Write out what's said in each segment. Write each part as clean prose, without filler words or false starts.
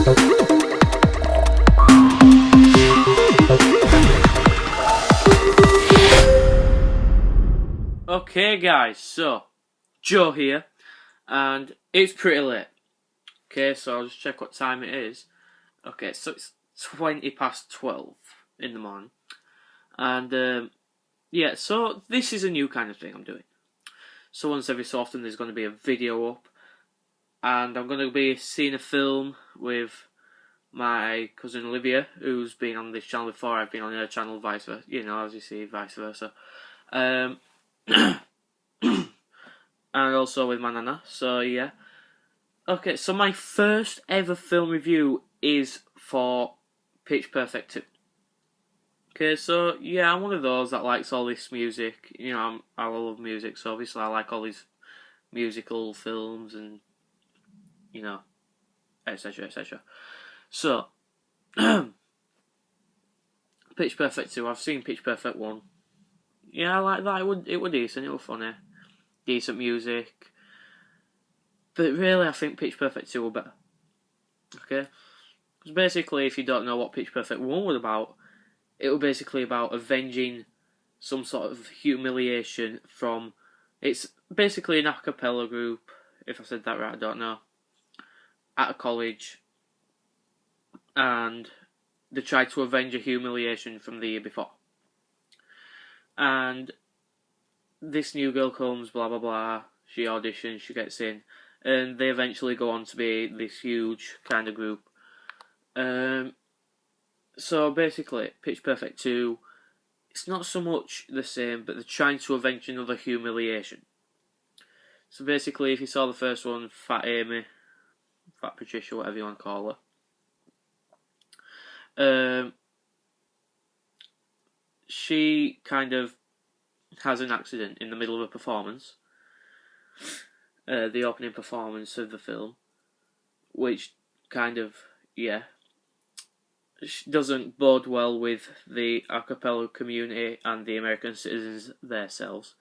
Okay guys, so Joe here, and it's pretty late. Okay, so I'll just check what time it is. Okay, so it's 12 in the morning. And yeah, so this is a new kind of thing I'm doing. So once every so often there's going to be a video up, and I'm going to be seeing a film with my cousin Olivia, who's been on this channel before. I've been on her channel, vice versa, you know, as you see, vice versa. And also with my nana, so yeah. Okay, so my first ever film review is for Pitch Perfect 2. Okay, so yeah, I'm one of those that likes all this music. You know, I love music, so obviously I like all these musical films and, you know, etc, etc. So, Pitch Perfect 2, I've seen Pitch Perfect 1. Yeah, I like that, it was decent, it was funny. Decent music. But really, I think Pitch Perfect 2 were better. Okay? Because basically, if you don't know what Pitch Perfect 1 was about, it was basically about avenging some sort of humiliation from... It's basically an a cappella group, if I said that right, I don't know, at a college. And they tried to avenge a humiliation from the year before. And this new girl comes, blah blah blah, she auditions, she gets in, and they eventually go on to be this huge kind of group. So basically, Pitch Perfect 2, it's not so much the same, but they're trying to avenge another humiliation. So basically, if you saw the first one, Fat Amy, Fat Patricia, whatever you want to call her, she kind of has an accident in the middle of a performance, the opening performance of the film, which kind of, yeah, doesn't bode well with the a cappella community and the American citizens themselves,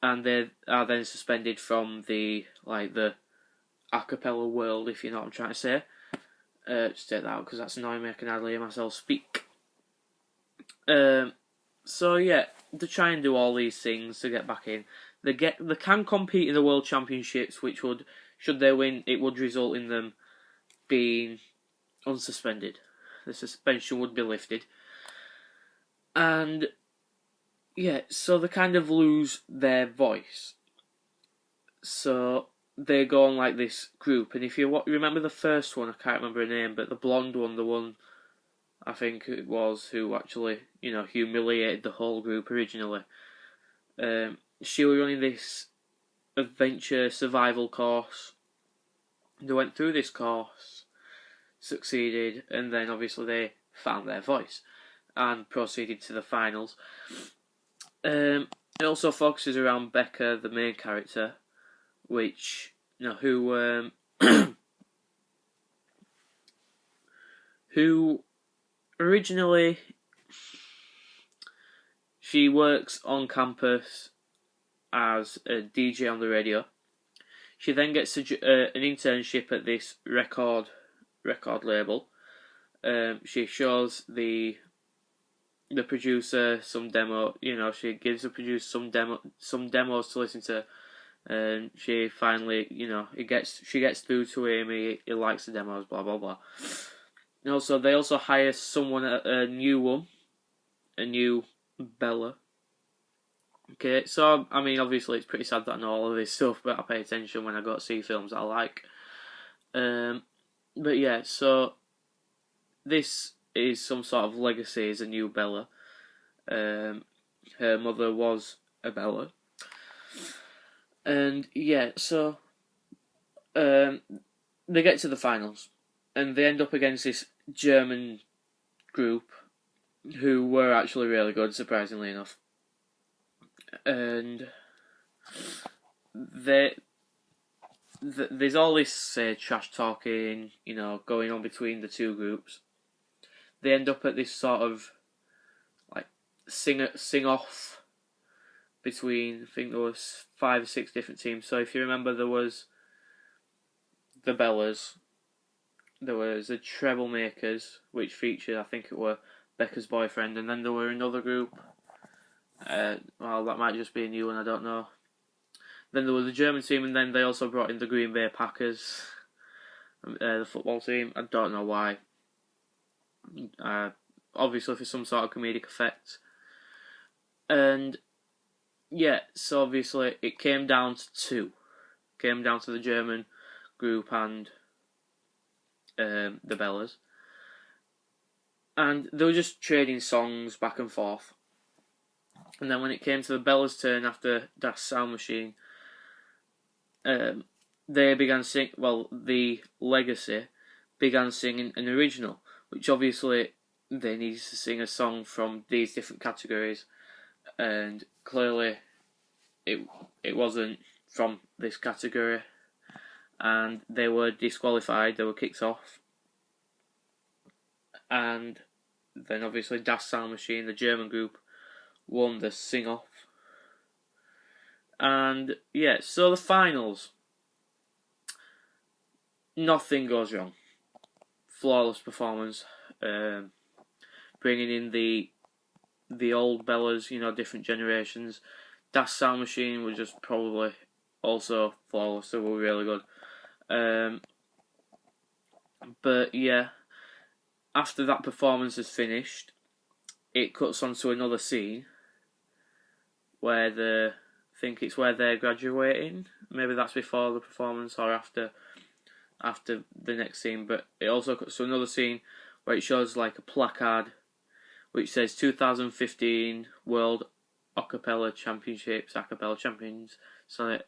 and they are then suspended from the a cappella world, if you know what I'm trying to say. Just take that out because that's annoying me, I can hardly hear myself speak. So yeah, they try and do all these things to get back in. They can compete in the World Championships, which would, should they win, it would result in them being unsuspended. The suspension would be lifted. And yeah, so they kind of lose their voice. So they go on like this group, and if you remember the first one, I can't remember her name, but the blonde one, the one I think it was who actually, you know, humiliated the whole group originally. She was running this adventure survival course. They went through this course, succeeded, and then obviously they found their voice and proceeded to the finals. It also focuses around Becca, the main character, which, you know, who originally, she works on campus as a DJ on the radio. She then gets an internship at this record label. She shows the producer some demo. You know, she gives the producer some demos to listen to, and she finally, you know, she gets through to him. He likes the demos. Blah blah blah. And also, they also hire someone, a new Bella. Okay, so I mean, obviously, it's pretty sad that I know all of this stuff, but I pay attention when I go to see films that I like. But yeah, so this is some sort of legacy as a new Bella. Her mother was a Bella, and yeah, so they get to the finals, and they end up against this German group who were actually really good, surprisingly enough. And there's all this trash talking, you know, going on between the two groups. They end up at this sort of like sing off between, I think there was 5 or 6 different teams. So if you remember, there was the Bellas, there was the Treblemakers, which featured, I think it were Becca's Boyfriend, and then there were another group. Well, that might just be a new one, I don't know. Then there was the German team, and then they also brought in the Green Bay Packers, the football team. I don't know why. Obviously for some sort of comedic effect. And yeah, so obviously it came down to two. Came down to the German group and the Bellas. And they were just trading songs back and forth. And then when it came to the Bellas' turn after Das Sound Machine, they began singing, well, the Legacy began singing an original, which obviously they needed to sing a song from these different categories, and clearly it wasn't from this category, and they were disqualified, they were kicked off. And then obviously Das Sound Machine, the German group, won the sing-off. And yeah, so the finals, nothing goes wrong. Flawless performance. Bringing in the old Bellas, you know, different generations. Das Sound Machine was just probably also flawless. They were really good. But yeah, after that performance is finished, it cuts onto another scene where I think it's where they're graduating. Maybe that's before the performance or after the next scene. But it also cuts to another scene where it shows like a placard which says 2015 World Acapella Championships, Acapella Champions. So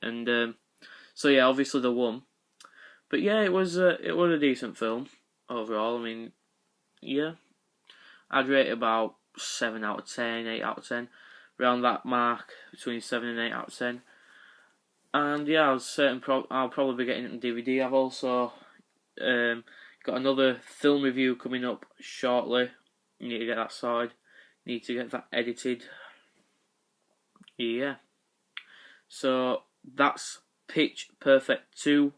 yeah, obviously they won. But yeah, it was a decent film overall. I mean, yeah, I'd rate it about 7 out of 10, 8 out of 10, around that mark between 7 and 8 out of 10. And yeah, I'll probably be getting it on DVD. I've also got another film review coming up shortly. Need to get that sorted. Need to get that edited. Yeah. So that's Pitch Perfect 2.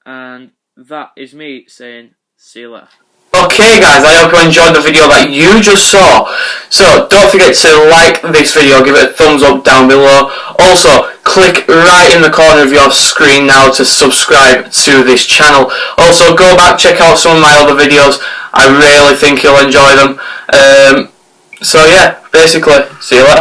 And that is me saying, see you later. Okay guys, I hope you enjoyed the video that you just saw. So don't forget to like this video, give it a thumbs up down below. Also, click right in the corner of your screen now to subscribe to this channel. Also, go back, check out some of my other videos. I really think you'll enjoy them. So yeah, basically, see you later.